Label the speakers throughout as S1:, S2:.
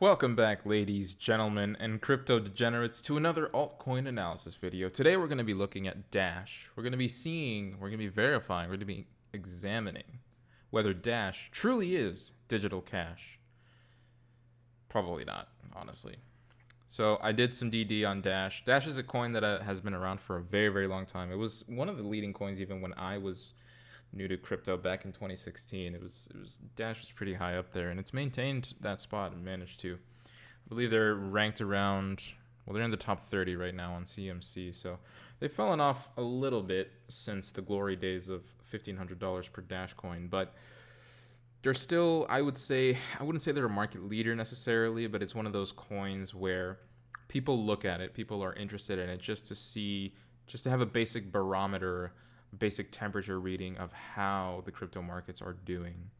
S1: Welcome back, ladies, gentlemen, and crypto degenerates, to another altcoin analysis video. Today we're going to be looking at Dash. We're going to be verifying, we're going to be examining whether Dash truly is digital cash. Probably not, honestly. So I did some DD on Dash. Dash is a coin that has been around for a very, very long time. It was one of the leading coins even when I was new to crypto back in 2016. It was Dash was pretty high up there, and it's maintained that spot and managed to. I believe they're ranked around. Well, they're in the top 30 right now on CMC, so they've fallen off a little bit since the glory days of $1,500 per Dash coin, but they're still, I wouldn't say they're a market leader necessarily, but it's one of those coins where people look at it, people are interested in it just to have a basic barometer, basic temperature reading of how the crypto markets are doing.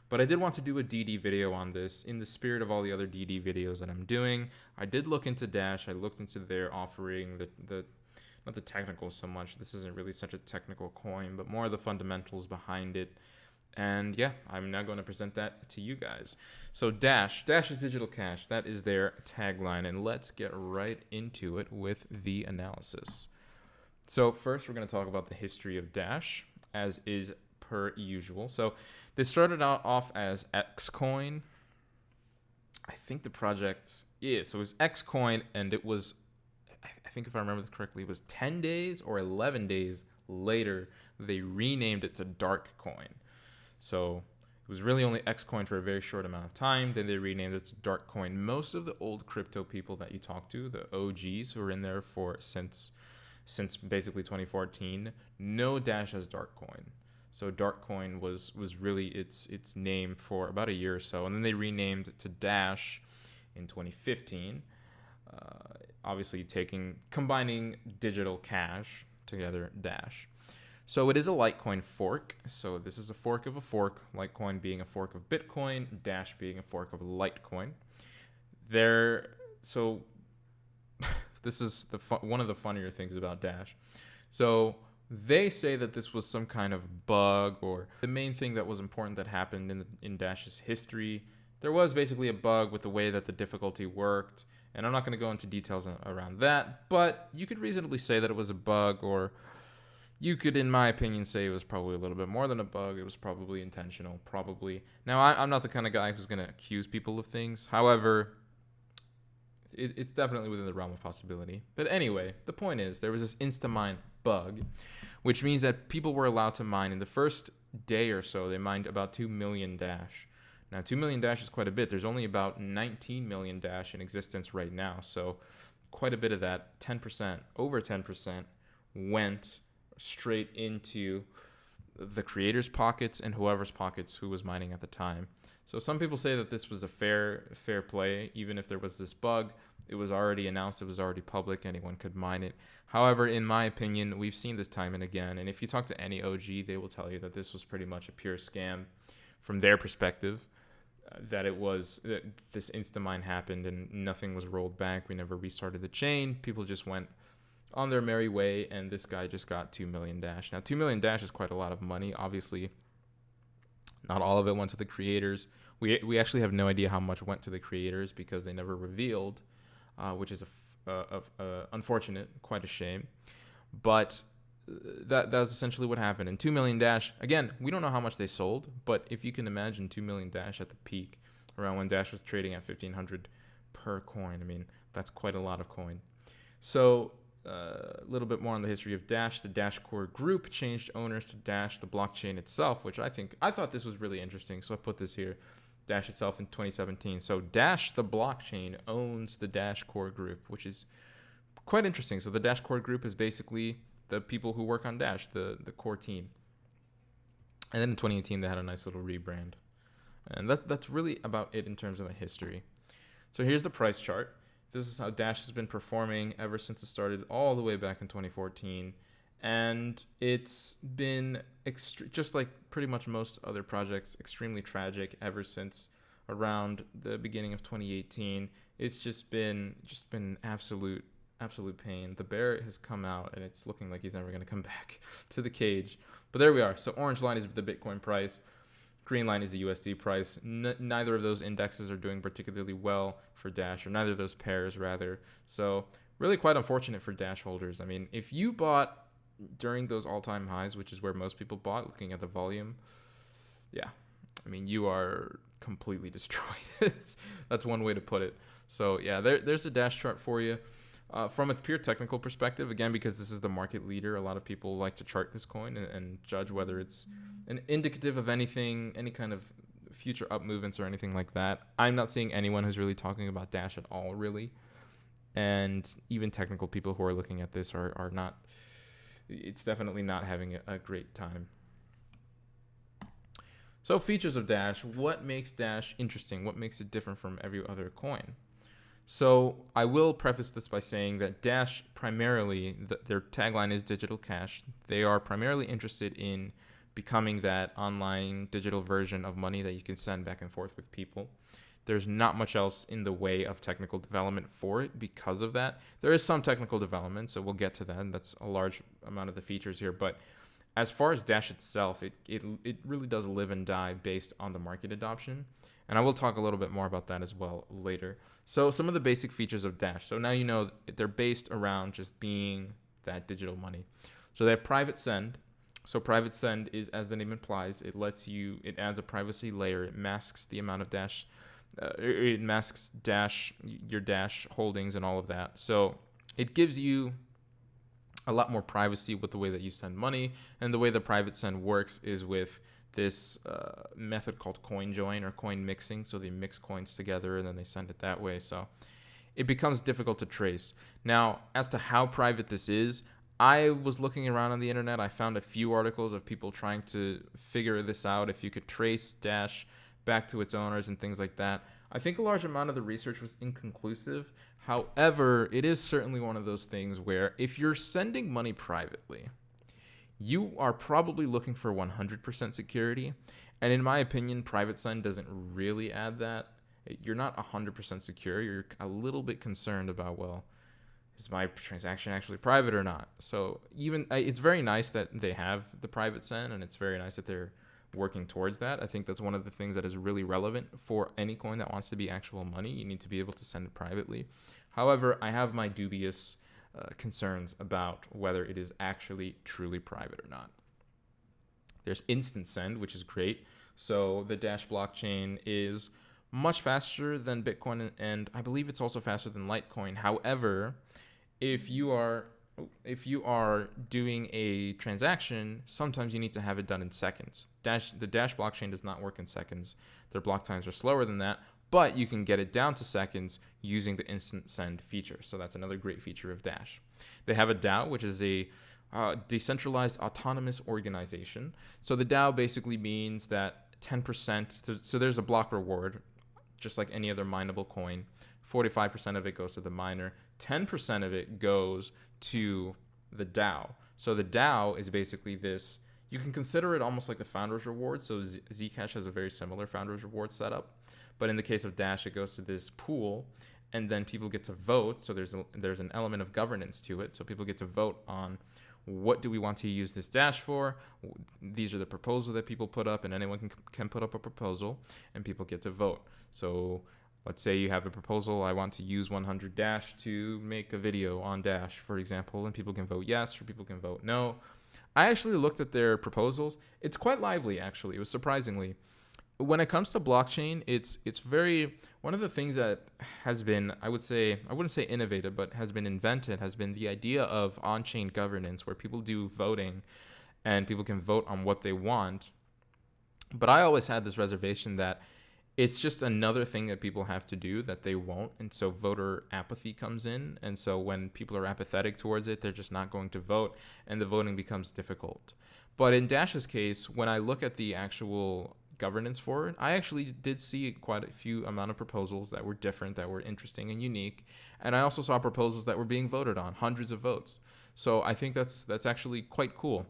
S1: But I did want to do a DD video on this in the spirit of all the other DD videos that I'm doing. I did look into Dash. I looked into their offering, not the technicals so much. This isn't really such a technical coin, but more the fundamentals behind it. And yeah, I'm now going to present that to you guys. So Dash is digital cash. That is their tagline. And let's get right into it with the analysis. So first, we're going to talk about the history of Dash, as is per usual. So they started out off as Xcoin. I think the project, so it was Xcoin, and it was, I think if I remember this correctly, it was 10 days or 11 days later, they renamed it to Darkcoin. So it was really only Xcoin for a very short amount of time. Then they renamed it to Darkcoin. Most of the old crypto people that you talk to, the OGs who are in there since basically 2014, know Dash as Darkcoin. So Darkcoin was really its name for about a year or so, and then they renamed it to Dash in 2015. Obviously, combining digital cash together, Dash. So it is a Litecoin fork. So this is a fork of a fork. Litecoin being a fork of Bitcoin, Dash being a fork of Litecoin. So this is one of the funnier things about Dash. So they say that this was some kind of bug, or the main thing that was important that happened in Dash's history. There was basically a bug with the way that the difficulty worked, and I'm not going to go into details around that, but you could reasonably say that it was a bug, or you could, in my opinion, say it was probably a little bit more than a bug. It was probably intentional, probably. Now, I'm not the kind of guy who's going to accuse people of things. However, it's definitely within the realm of possibility. But anyway, the point is, there was this insta-mine bug, which means that people were allowed to mine. In the first day or so, they mined about 2 million Dash. Now, 2 million Dash is quite a bit. There's only about 19 million Dash in existence right now. So quite a bit of that, 10%, over 10%, went straight into the creators' pockets and whoever's pockets who was mining at the time. So some people say that this was a fair play. Even if there was this bug, it was already announced, it was already public, anyone could mine it. However, in my opinion, we've seen this time and again, and if you talk to any OG, they will tell you that this was pretty much a pure scam from their perspective, that this insta-mine happened and nothing was rolled back. We never restarted the chain. People just went on their merry way, and this guy just got 2 million Dash. Now, 2 million Dash is quite a lot of money. Obviously, not all of it went to the creators. We actually have no idea how much went to the creators because they never revealed, which is unfortunate, quite a shame. But that was essentially what happened. And 2 million Dash, again, we don't know how much they sold, but if you can imagine 2 million Dash at the peak, around when Dash was trading at 1,500 per coin, I mean, that's quite a lot of coin. So a little bit more on the history of Dash. The Dash core group changed owners to Dash, the blockchain itself, which I thought this was really interesting, so I put this here. Dash itself in 2017. So Dash, the blockchain, owns the Dash core group, which is quite interesting. So the Dash core group is basically the people who work on Dash, the core team. And then in 2018, they had a nice little rebrand. And that's really about it in terms of the history. So here's the price chart. This is how Dash has been performing ever since it started all the way back in 2014. And it's been, just like pretty much most other projects, extremely tragic ever since around the beginning of 2018. It's just been absolute pain. The bear has come out, and it's looking like he's never going to come back to the cage. But there we are. So orange line is the Bitcoin price. Green line is the USD price. Neither of those indexes are doing particularly well for Dash, or neither of those pairs, rather. So really quite unfortunate for Dash holders. I mean, if you bought during those all-time highs, which is where most people bought, looking at the volume, yeah, I mean, you are completely destroyed. That's one way to put it. So yeah, there's a Dash chart for you. From a pure technical perspective, again, because this is the market leader, a lot of people like to chart this coin and judge whether it's an indicative of anything, any kind of future up movements or anything like that. I'm not seeing anyone who's really talking about Dash at all, really. And even technical people who are looking at this are not, it's definitely not having a great time. So features of Dash, what makes Dash interesting? What makes it different from every other coin? So I will preface this by saying that Dash primarily, their tagline is digital cash. They are primarily interested in becoming that online digital version of money that you can send back and forth with people. There's not much else in the way of technical development for it because of that. There is some technical development, so we'll get to that, and that's a large amount of the features here. But as far as Dash itself, it really does live and die based on the market adoption. And I will talk a little bit more about that as well later. So some of the basic features of Dash. So now you know they're based around just being that digital money. So they have private send. So private send is, as the name implies, it adds a privacy layer. It masks the amount of Dash, it masks your Dash holdings and all of that. So it gives you a lot more privacy with the way that you send money. And the way the private send works is with this method called coin join or coin mixing. So they mix coins together and then they send it that way. So it becomes difficult to trace. Now, as to how private this is, I was looking around on the internet. I found a few articles of people trying to figure this out, if you could trace Dash back to its owners and things like that. I think a large amount of the research was inconclusive. However, it is certainly one of those things where if you're sending money privately, you are probably looking for 100% security. And in my opinion, private send doesn't really add that. You're not 100% secure. You're a little bit concerned about, well, is my transaction actually private or not? So it's very nice that they have the private send, and it's very nice that they're working towards that. I think that's one of the things that is really relevant for any coin that wants to be actual money. You need to be able to send it privately. However, I have my dubious concerns about whether it is actually truly private or not. There's instant send, which is great. So the Dash blockchain is much faster than Bitcoin, and I believe it's also faster than Litecoin. However, if you are doing a transaction, sometimes you need to have it done in seconds. The Dash blockchain does not work in seconds. Their block times are slower than that, but you can get it down to seconds using the instant send feature. So that's another great feature of Dash. They have a DAO, which is a decentralized autonomous organization. So the DAO basically means that 10%, so there's a block reward, just like any other mineable coin. 45% of it goes to the miner. 10% of it goes to the DAO. So the DAO is basically this, you can consider it almost like the founder's reward. So Zcash has a very similar founder's reward setup. But in the case of Dash, it goes to this pool, and then people get to vote. So there's an element of governance to it. So people get to vote on, what do we want to use this Dash for? These are the proposals that people put up, and anyone can put up a proposal, and people get to vote. So let's say you have a proposal, I want to use 100 Dash to make a video on Dash, for example, and people can vote yes or people can vote no. I actually looked at their proposals. It's quite lively, actually. It was surprisingly. When it comes to blockchain, it's very, one of the things that has been, I wouldn't say innovative, but has been invented, has been the idea of on-chain governance, where people do voting and people can vote on what they want. But I always had this reservation that it's just another thing that people have to do that they won't. And so voter apathy comes in. And so when people are apathetic towards it, they're just not going to vote, and the voting becomes difficult. But in Dash's case, when I look at the actual governance for it, I actually did see quite a few amount of proposals that were different, that were interesting and unique. And I also saw proposals that were being voted on, hundreds of votes. So I think that's actually quite cool.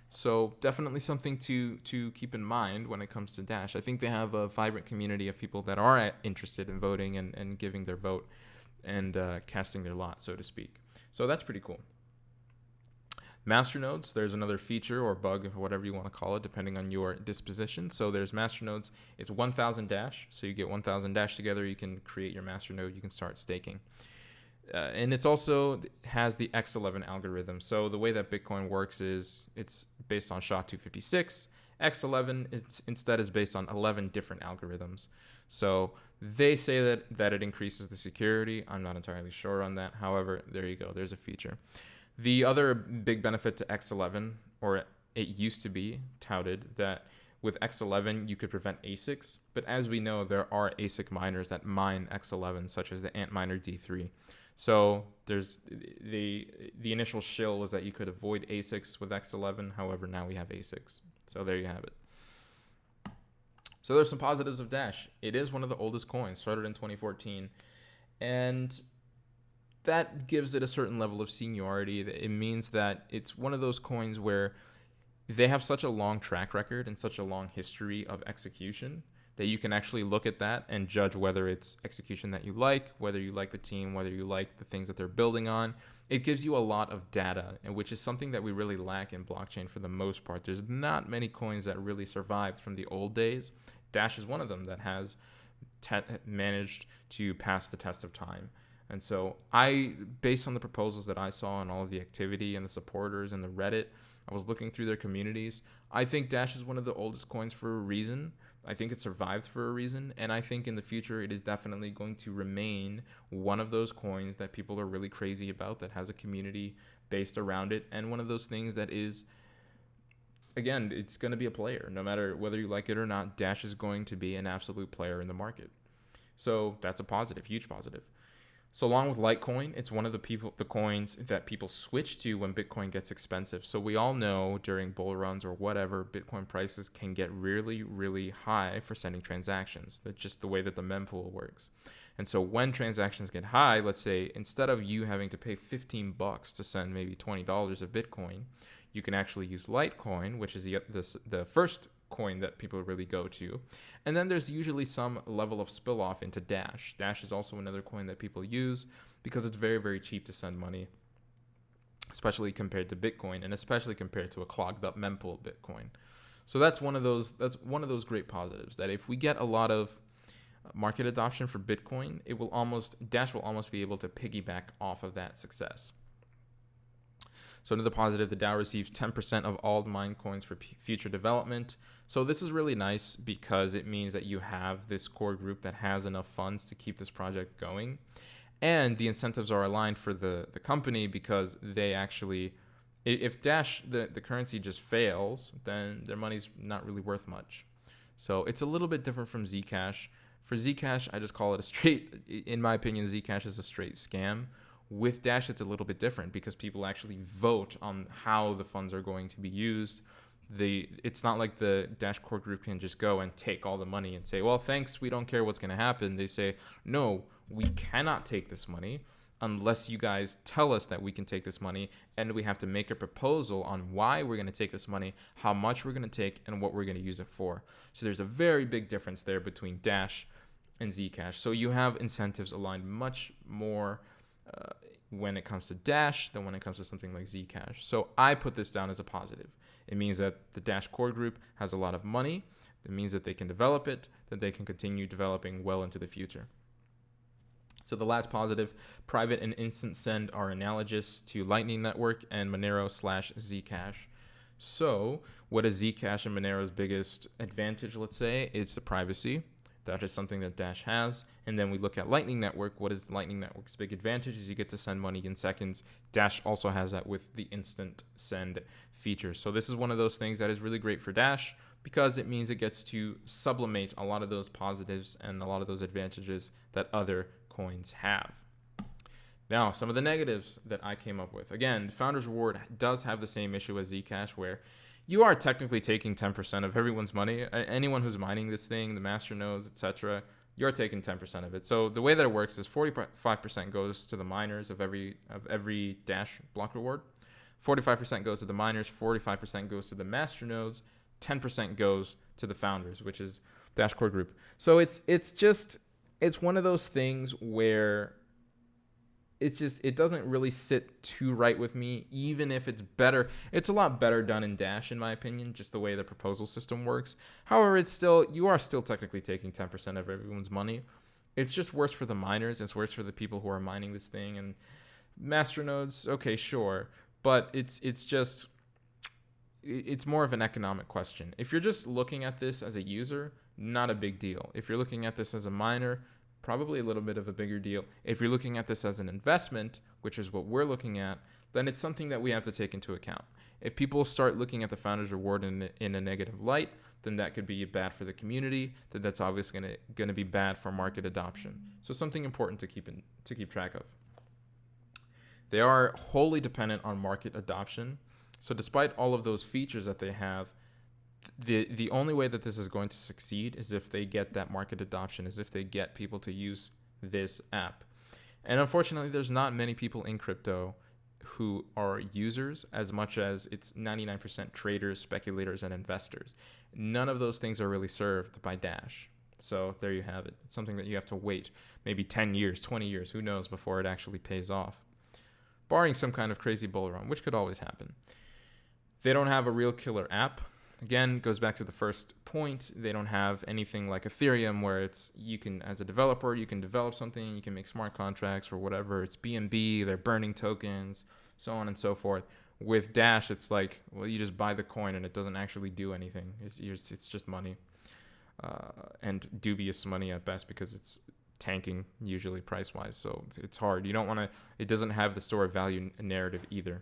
S1: So definitely something to keep in mind when it comes to Dash. I think they have a vibrant community of people that are interested in voting and giving their vote and casting their lot, so to speak. So that's pretty cool. Masternodes, there's another feature or bug, or whatever you want to call it, depending on your disposition. So there's masternodes. It's 1,000 Dash. So you get 1,000 Dash together. You can create your masternode. You can start staking. And it's also has the X11 algorithm. So the way that Bitcoin works is it's based on SHA-256. X11 is based on 11 different algorithms. So they say that it increases the security. I'm not entirely sure on that. However, there you go. There's a feature. The other big benefit to X11, or it used to be touted, that with X11 you could prevent ASICs. But as we know, there are ASIC miners that mine X11, such as the Antminer D3. So there's the initial shill was that you could avoid ASICs with X11. However, now we have ASICs. So there you have it. So there's some positives of Dash. It is one of the oldest coins, started in 2014. And that gives it a certain level of seniority. It means that it's one of those coins where they have such a long track record and such a long history of execution that you can actually look at that and judge whether it's execution that you like, whether you like the team, whether you like the things that they're building on. It gives you a lot of data, and which is something that we really lack in blockchain for the most part. There's not many coins that really survived from the old days. Dash is one of them that has managed to pass the test of time. And so based on the proposals that I saw and all of the activity and the supporters and the Reddit, I was looking through their communities. I think Dash is one of the oldest coins for a reason. I think it survived for a reason. And I think in the future, it is definitely going to remain one of those coins that people are really crazy about, that has a community based around it. And one of those things that is, again, it's going to be a player. No matter whether you like it or not, Dash is going to be an absolute player in the market. So that's a positive, huge positive. So along with Litecoin, it's one of the coins that people switch to when Bitcoin gets expensive. So we all know during bull runs or whatever, Bitcoin prices can get really, really high for sending transactions. That's just the way that the mempool works. And so when transactions get high, let's say instead of you having to pay $15 to send maybe $20 of Bitcoin, you can actually use Litecoin, which is the first coin that people really go to. And then there's usually some level of spill off into Dash. Dash is also another coin that people use because it's very, very cheap to send money, especially compared to Bitcoin, and especially compared to a clogged up mempool Bitcoin. So that's one of those great positives, that if we get a lot of market adoption for Bitcoin, Dash will almost be able to piggyback off of that success. So another positive, the DAO receives 10% of all mined coins for future development. So this is really nice because it means that you have this core group that has enough funds to keep this project going. And the incentives are aligned for the company, because they actually, if Dash, the currency just fails, then their money's not really worth much. So it's a little bit different from Zcash. For Zcash, I just call it a straight, in my opinion, Zcash is a straight scam. With Dash, it's a little bit different because people actually vote on how the funds are going to be used. It's not like the Dash core group can just go and take all the money and say, well, thanks, we don't care what's going to happen. They say, no, we cannot take this money unless you guys tell us that we can take this money, and we have to make a proposal on why we're going to take this money, how much we're going to take, and what we're going to use it for. So there's a very big difference there between Dash and Zcash. So you have incentives aligned much more when it comes to Dash than when it comes to something like Zcash. So I put this down as a positive. It means that the Dash core group has a lot of money. It means that they can develop it, that they can continue developing well into the future. So the last positive, private and instant send are analogous to Lightning Network and Monero/Zcash. So what is Zcash and Monero's biggest advantage, let's say? It's the privacy. That is something that Dash has. And then we look at Lightning Network. What is Lightning Network's big advantage? Is you get to send money in seconds. Dash also has that with the instant send feature. So this is one of those things that is really great for Dash, because it means it gets to sublimate a lot of those positives and a lot of those advantages that other coins have. Now, some of the negatives that I came up with. Again, Founders Reward does have the same issue as Zcash, where you are technically taking 10% of everyone's money. Anyone who's mining this thing, the master nodes, etc., you're taking 10% of it. So the way that it works is 45% goes to the miners of every Dash block reward. 45% goes to the miners, 45% goes to the master nodes, 10% goes to the founders, which is Dash core group. So it's one of those things where it doesn't really sit too right with me, even if it's better. It's a lot better done in Dash, in my opinion, just the way the proposal system works. However, you are still technically taking 10% of everyone's money. It's just worse for the miners. It's worse for the people who are mining this thing. And masternodes, okay, sure. But it's more of an economic question. If you're just looking at this as a user, not a big deal. If you're looking at this as a miner, probably a little bit of a bigger deal. If you're looking at this as an investment, which is what we're looking at, then it's something that we have to take into account. If people start looking at the founder's reward in a negative light, then that could be bad for the community. Then that's obviously going to be bad for market adoption. So something important to keep track of. They are wholly dependent on market adoption. So despite all of those features that they have, the only way that this is going to succeed is if they get that market adoption, is if they get people to use this app. And unfortunately, there's not many people in crypto who are users as much as it's 99% traders, speculators, and investors. None of those things are really served by Dash. So there you have it. It's something that you have to wait maybe 10 years, 20 years, who knows, before it actually pays off. Barring some kind of crazy bull run, which could always happen. They don't have a real killer app. Again, goes back to the first point. They don't have anything like Ethereum where you can, as a developer, you can develop something, you can make smart contracts or whatever. It's BNB, they're burning tokens, so on and so forth. With Dash, it's like, well, you just buy the coin and it doesn't actually do anything. It's just money. And dubious money at best because it's tanking usually price-wise. So it's hard. You don't want to, it doesn't have the store of value narrative either.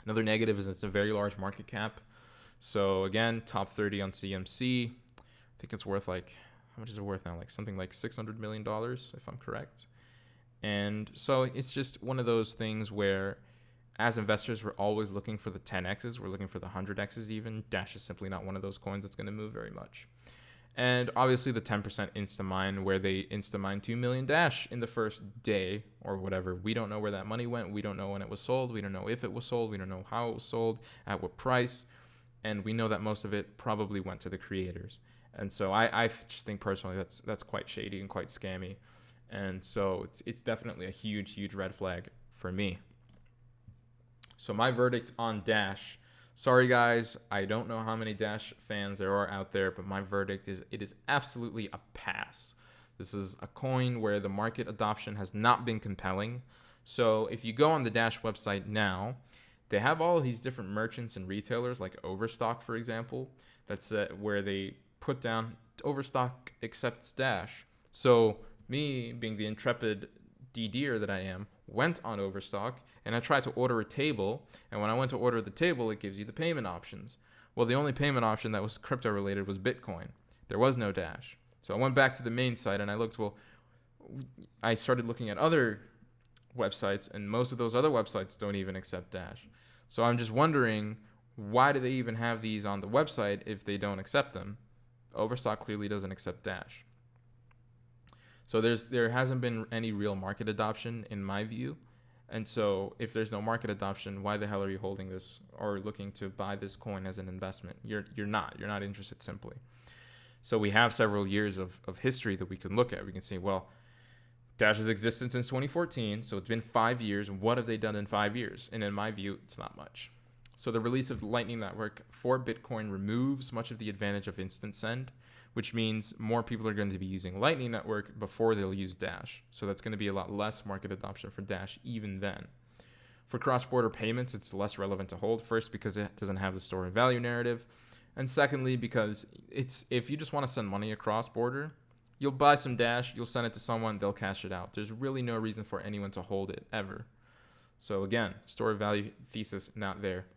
S1: Another negative is it's a very large market cap. So again, top 30 on CMC. I think it's worth how much is it worth now? Like something like $600 million, if I'm correct. And so it's just one of those things where as investors, we're always looking for the 10x's. We're looking for the 100x's even. Dash is simply not one of those coins that's going to move very much. And obviously the 10% insta-mine where they insta-mine 2 million Dash in the first day or whatever. We don't know where that money went. We don't know when it was sold. We don't know if it was sold. We don't know how it was sold, at what price. And we know that most of it probably went to the creators. And so I just think personally that's quite shady and quite scammy. And so it's definitely a huge, huge red flag for me. So my verdict on Dash, sorry guys, I don't know how many Dash fans there are out there, but my verdict is it is absolutely a pass. This is a coin where the market adoption has not been compelling. So if you go on the Dash website now, they have all of these different merchants and retailers like Overstock, for example. That's where they put down Overstock accepts Dash. So me, being the intrepid DDer that I am, went on Overstock and I tried to order a table. And when I went to order the table, it gives you the payment options. Well, the only payment option that was crypto related was Bitcoin. There was no Dash. So I went back to the main site and I started looking at other websites, and most of those other websites don't even accept Dash. So I'm just wondering, why do they even have these on the website if they don't accept them? Overstock clearly doesn't accept Dash. So there hasn't been any real market adoption in my view. And so if there's no market adoption, why the hell are you holding this or looking to buy this coin as an investment? You're not interested simply. So we have several years of history that we can look at. We can say, well, Dash has existed since 2014, so it's been 5 years. What have they done in 5 years? And in my view, it's not much. So the release of the Lightning Network for Bitcoin removes much of the advantage of instant send, which means more people are going to be using Lightning Network before they'll use Dash. So that's going to be a lot less market adoption for Dash even then. For cross-border payments, it's less relevant to hold. First, because it doesn't have the store of value narrative. And secondly, because if you just want to send money across border, you'll buy some Dash, you'll send it to someone, they'll cash it out. There's really no reason for anyone to hold it ever. So again, store of value thesis not there.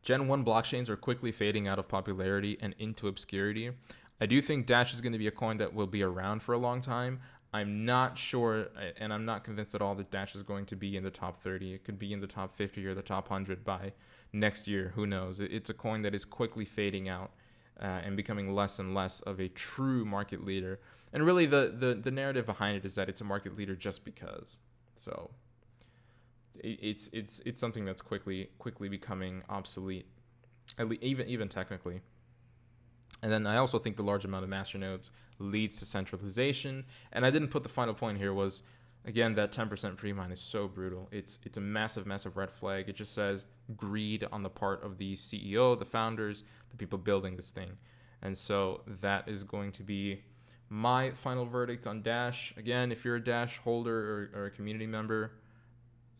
S1: Gen 1 blockchains are quickly fading out of popularity and into obscurity. I do think Dash is going to be a coin that will be around for a long time. I'm not sure, and I'm not convinced at all that Dash is going to be in the top 30. It could be in the top 50 or the top 100 by next year. Who knows? It's a coin that is quickly fading out and becoming less and less of a true market leader. And really, the narrative behind it is that it's a market leader just because. So it's something that's quickly becoming obsolete, even technically. And then I also think the large amount of masternodes leads to centralization. And I didn't put the final point here was Again, that 10% pre-mine is so brutal. It's a massive, massive red flag. It just says greed on the part of the CEO, the founders, the people building this thing. And so that is going to be my final verdict on Dash. Again, if you're a Dash holder or a community member,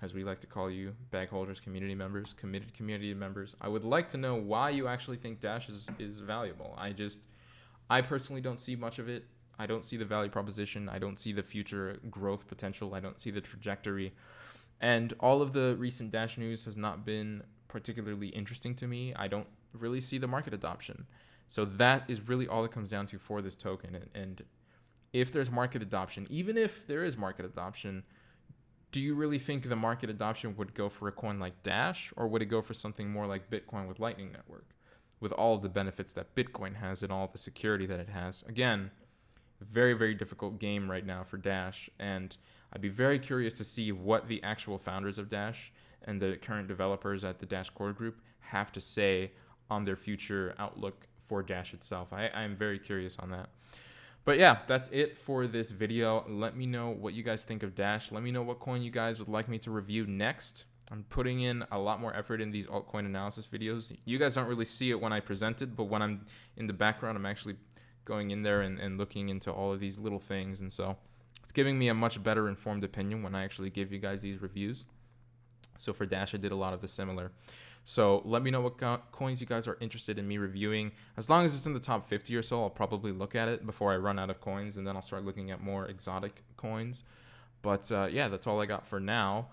S1: as we like to call you, bag holders, community members, committed community members, I would like to know why you actually think Dash is valuable. I personally don't see much of it. I don't see the value proposition. I don't see the future growth potential. I don't see the trajectory. And all of the recent Dash news has not been particularly interesting to me. I don't really see the market adoption. So that is really all it comes down to for this token. And if there's market adoption, even if there is market adoption, do you really think the market adoption would go for a coin like Dash, or would it go for something more like Bitcoin with Lightning Network, with all of the benefits that Bitcoin has and all the security that it has? Again, very, very difficult game right now for Dash, and I'd be very curious to see what the actual founders of Dash and the current developers at the Dash core group have to say on their future outlook for Dash itself. I'm very curious on that. But yeah, that's it for this video. Let me know what you guys think of Dash. Let me know what coin you guys would like me to review next. I'm putting in a lot more effort in these altcoin analysis videos. You guys don't really see it when I present it, but when I'm in the background, I'm actually going in there and looking into all of these little things. And so it's giving me a much better informed opinion when I actually give you guys these reviews. So for Dash, I did a lot of the similar. So let me know what coins you guys are interested in me reviewing. As long as it's in the top 50 or so, I'll probably look at it before I run out of coins, and then I'll start looking at more exotic coins. But yeah, that's all I got for now.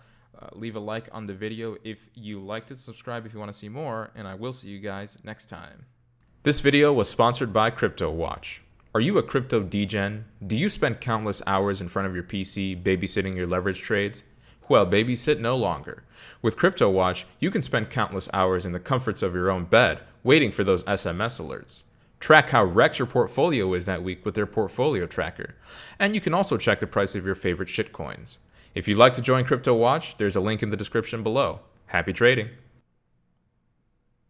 S1: Leave a like on the video if you liked it, subscribe if you want to see more, and I will see you guys next time. This video was sponsored by Cryptowatch. Are you a crypto degen? Do you spend countless hours in front of your PC babysitting your leverage trades? Well, babysit no longer. With Cryptowatch, you can spend countless hours in the comforts of your own bed, waiting for those SMS alerts. Track how wrecked your portfolio is that week with their portfolio tracker. And you can also check the price of your favorite shitcoins. If you'd like to join Cryptowatch, there's a link in the description below. Happy trading!